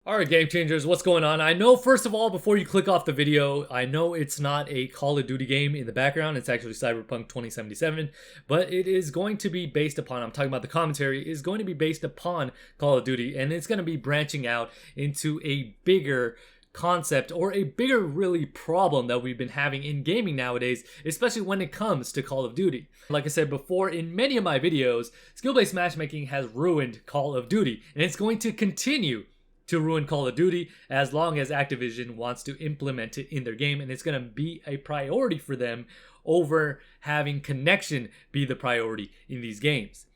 Alright, game changers, what's going on? I know, first of all, before you click off the video, I know it's not a Call of Duty game in the background. It's actually Cyberpunk 2077, but it is going to be based upon, I'm talking about the commentary, is going to be based upon Call of Duty, and it's going to be branching out into a bigger concept or a bigger really problem that we've been having in gaming nowadays, especially when it comes to Call of Duty. Like I said before in many of my videos, skill-based matchmaking has ruined Call of Duty, and it's going to continue to ruin Call of Duty as long as Activision wants to implement it in their game, and it's going to be a priority for them over having connection be the priority in these games.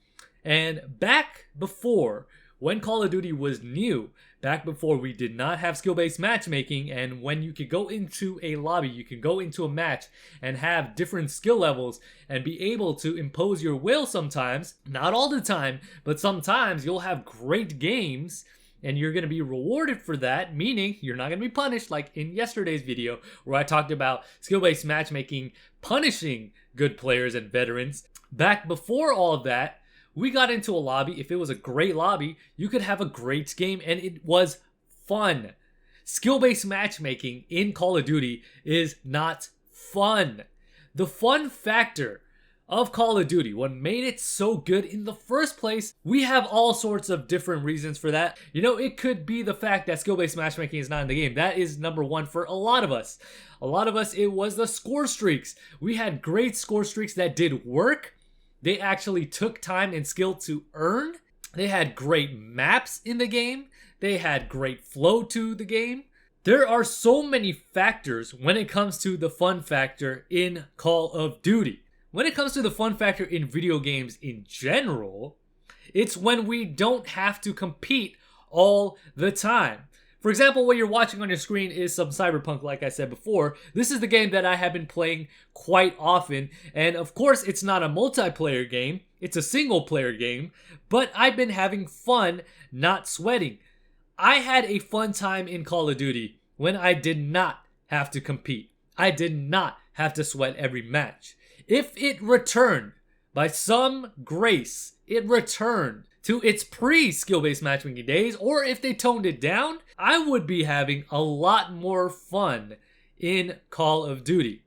And back before, when Call of Duty was new, back before we did not have skill-based matchmaking, and when you could go into a lobby, you can go into a match and have different skill levels and be able to impose your will sometimes, not all the time, but sometimes you'll have great games and you're going to be rewarded for that, meaning you're not going to be punished like in yesterday's video where I talked about skill-based matchmaking punishing good players and veterans. Back before all of that, we got into a lobby. If it was a great lobby, you could have a great game and it was fun. Skill-based matchmaking in Call of Duty is not fun. The fun factor of Call of Duty, what made it so good in the first place, we have all sorts of different reasons for that. You know, it could be the fact that skill-based matchmaking is not in the game. That is number one for a lot of us. A lot of us, it was the score streaks. We had great score streaks that did work. They actually took time and skill to earn. They had great maps in the game. They had great flow to the game. There are so many factors when it comes to the fun factor in Call of Duty. When it comes to the fun factor in video games in general, it's when we don't have to compete all the time. For example, what you're watching on your screen is some Cyberpunk, like I said before. This is the game that I have been playing quite often. And of course, it's not a multiplayer game. It's a single player game. But I've been having fun not sweating. I had a fun time in Call of Duty when I did not have to compete. I did not have to sweat every match. If it returned, by some grace, it returned to its pre-skill-based matchmaking days, or if they toned it down, I would be having a lot more fun in Call of Duty.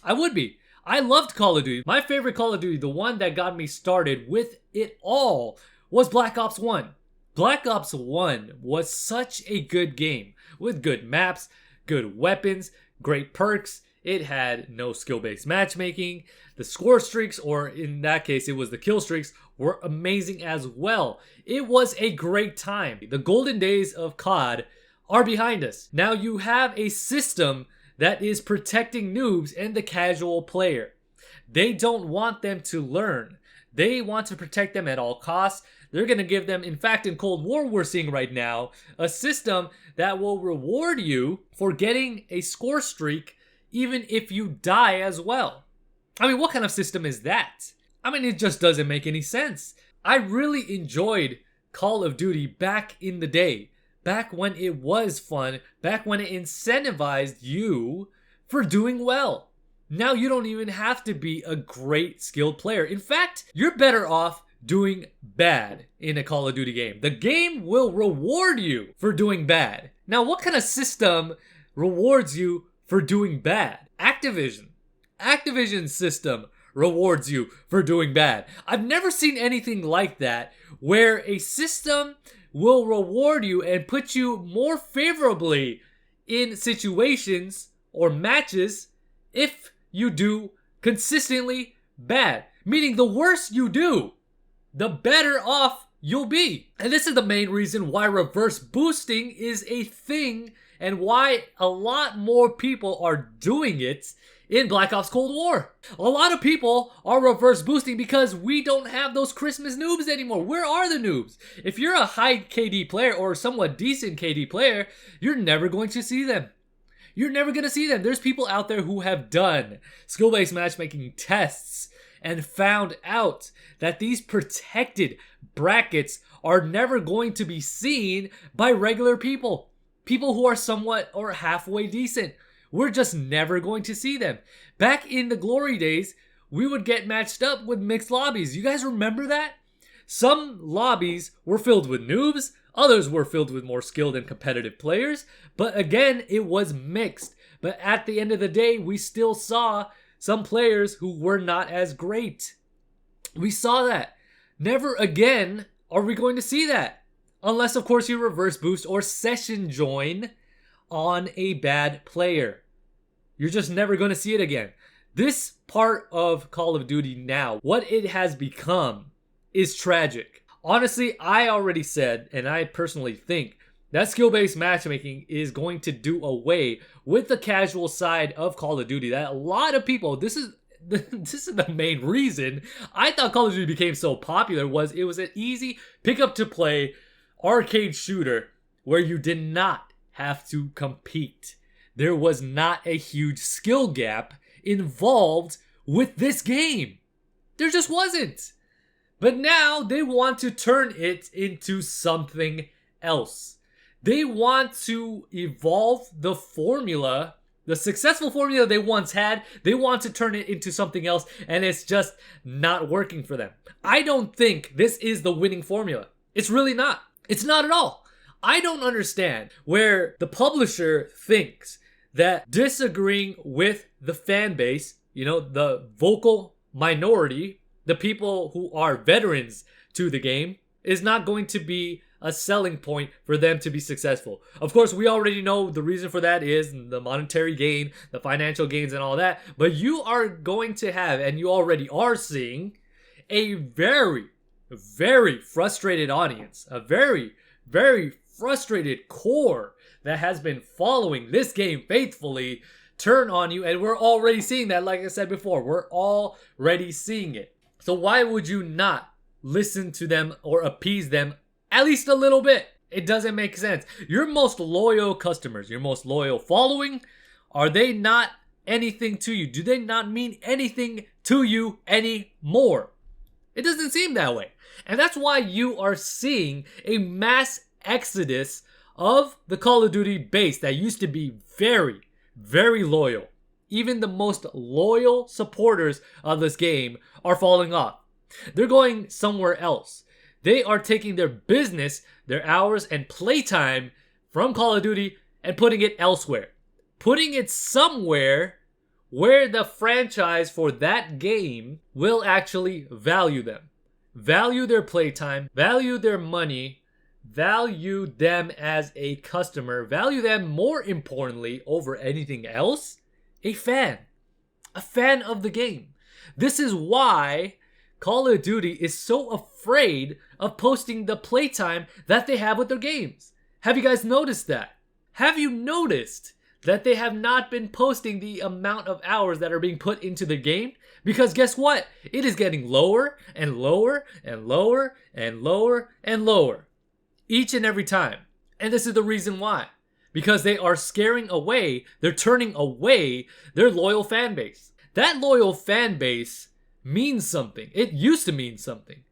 I would be. I loved Call of Duty. My favorite Call of Duty, the one that got me started with it all, was Black Ops 1. Black Ops 1 was such a good game, with good maps, good weapons, great perks. It had no skill-based matchmaking. The score streaks, or in that case, it was the kill streaks, were amazing as well. It was a great time. The golden days of COD are behind us. Now you have a system that is protecting noobs and the casual player. They don't want them to learn. They want to protect them at all costs. They're going to give them, in fact, in Cold War we're seeing right now, a system that will reward you for getting a score streak even if you die as well. I mean, what kind of system is that? I mean, it just doesn't make any sense. I really enjoyed Call of Duty back in the day. Back when it was fun. Back when it incentivized you for doing well. Now you don't even have to be a great skilled player. In fact, you're better off doing bad in a Call of Duty game. The game will reward you for doing bad. Now, what kind of system rewards you for doing bad? Activision. Activision's system rewards you for doing bad. I've never seen anything like that where a system will reward you and put you more favorably in situations or matches if you do consistently bad. Meaning the worse you do, the better off you'll be. And this is the main reason why reverse boosting is a thing and why a lot more people are doing it in Black Ops Cold War. A lot of people are reverse boosting because we don't have those Christmas noobs anymore. Where are the noobs? If you're a high KD player or somewhat decent KD player, you're never going to see them. You're never going to see them. There's people out there who have done skill-based matchmaking tests and found out that these protected brackets are never going to be seen by regular people. People who are somewhat or halfway decent. We're just never going to see them. Back in the glory days, we would get matched up with mixed lobbies. You guys remember that? Some lobbies were filled with noobs. Others were filled with more skilled and competitive players, but again, it was mixed. But at the end of the day, we still saw some players who were not as great. We saw that. Never again are we going to see that. Unless, of course, you reverse boost or session join on a bad player. You're just never going to see it again. This part of Call of Duty now, what it has become, is tragic. Honestly, I already said, and I personally think, that skill-based matchmaking is going to do away with the casual side of Call of Duty. That a lot of people, this is the main reason I thought Call of Duty became so popular, was it was an easy pick-up-to-play arcade shooter where you did not have to compete. There was not a huge skill gap involved with this game. There just wasn't. But now they want to turn it into something else. They want to evolve the formula, the successful formula they once had. They want to turn it into something else, and it's just not working for them. I don't think this is the winning formula. It's really not. It's not at all. I don't understand where the publisher thinks that disagreeing with the fan base, the vocal minority, the people who are veterans to the game, is not going to be a selling point for them to be successful. Of course, we already know the reason for that is the monetary gain, the financial gains and all that, but you are going to have, and you already are seeing, a very, very frustrated audience, a very, very frustrated core that has been following this game faithfully turn on you, and we're already seeing that. Like I said before, we're already seeing it. So why would you not listen to them or appease them at least a little bit? It doesn't make sense. Your most loyal customers, your most loyal following, are they not anything to you? Do they not mean anything to you anymore? It doesn't seem that way. And that's why you are seeing a mass exodus of the Call of Duty base that used to be very, very loyal. Even the most loyal supporters of this game are falling off. They're going somewhere else. They are taking their business, their hours, and playtime from Call of Duty and putting it elsewhere. Putting it somewhere where the franchise for that game will actually value them. Value their playtime, value their money, value them as a customer, value them more importantly over anything else, a fan of the game. This is why Call of Duty is so afraid of posting the playtime that they have with their games. Have you guys noticed that? Have you noticed that they have not been posting the amount of hours that are being put into the game? Because guess what? It is getting lower and lower and lower and lower and lower each and every time. And this is the reason why. Because they are scaring away, they're turning away their loyal fan base. That loyal fan base means something. It used to mean something.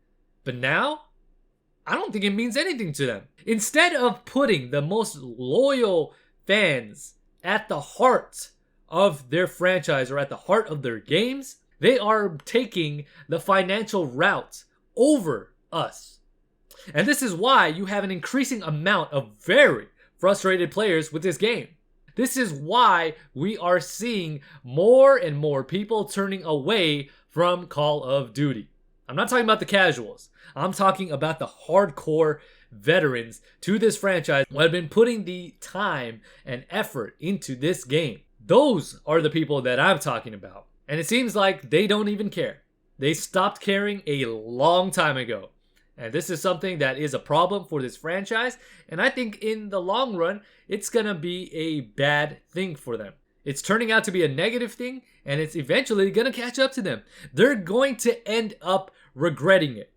But now, I don't think it means anything to them. Instead of putting the most loyal fans at the heart of their franchise or at the heart of their games, they are taking the financial route over us. And this is why you have an increasing amount of very frustrated players with this game. This is why we are seeing more and more people turning away from Call of Duty. I'm not talking about the casuals. I'm talking about the hardcore veterans to this franchise who have been putting the time and effort into this game. Those are the people that I'm talking about. And it seems like they don't even care. They stopped caring a long time ago. And this is something that is a problem for this franchise. And I think in the long run, it's going to be a bad thing for them. It's turning out to be a negative thing, and it's eventually going to catch up to them. They're going to end up regretting it.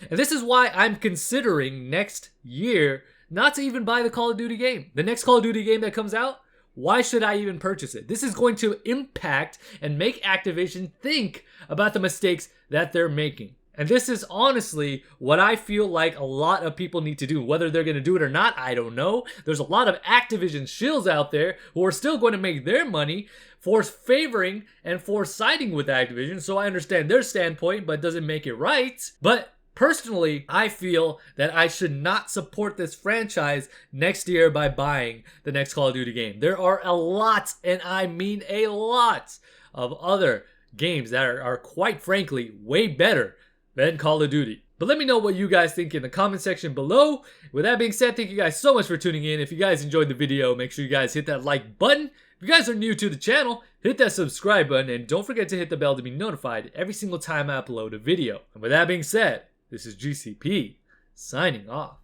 And this is why I'm considering next year not to even buy the Call of Duty game. The next Call of Duty game that comes out, why should I even purchase it? This is going to impact and make Activision think about the mistakes that they're making. And this is honestly what I feel like a lot of people need to do. Whether they're going to do it or not, I don't know. There's a lot of Activision shills out there who are still going to make their money for favoring and for siding with Activision. So I understand their standpoint, but it doesn't make it right. But Personally, I feel that I should not support this franchise next year by buying the next Call of Duty game. There are a lot, and I mean a lot, of other games that are quite frankly way better than Call of Duty. But let me know what you guys think in the comment section below. With that being said, thank you guys so much for tuning in. If you guys enjoyed the video, make sure you guys hit that like button. If you guys are new to the channel, hit that subscribe button, and don't forget to hit the bell to be notified every single time I upload a video. And with that being said, this is GCP, signing off.